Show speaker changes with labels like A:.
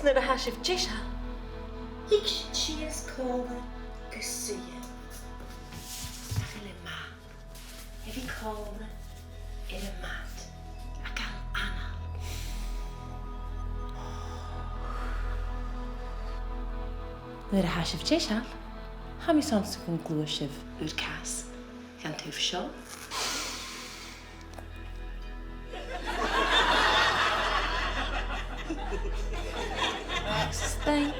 A: Sna a hasibh deise.
B: Ik tíos cóla go suúa. Fila má. Bhí cóla ar a mat a gal anna.
C: Nuair a hasibh deise, ha mí samsa gon glúisibh úr cas gan túh seo. Stein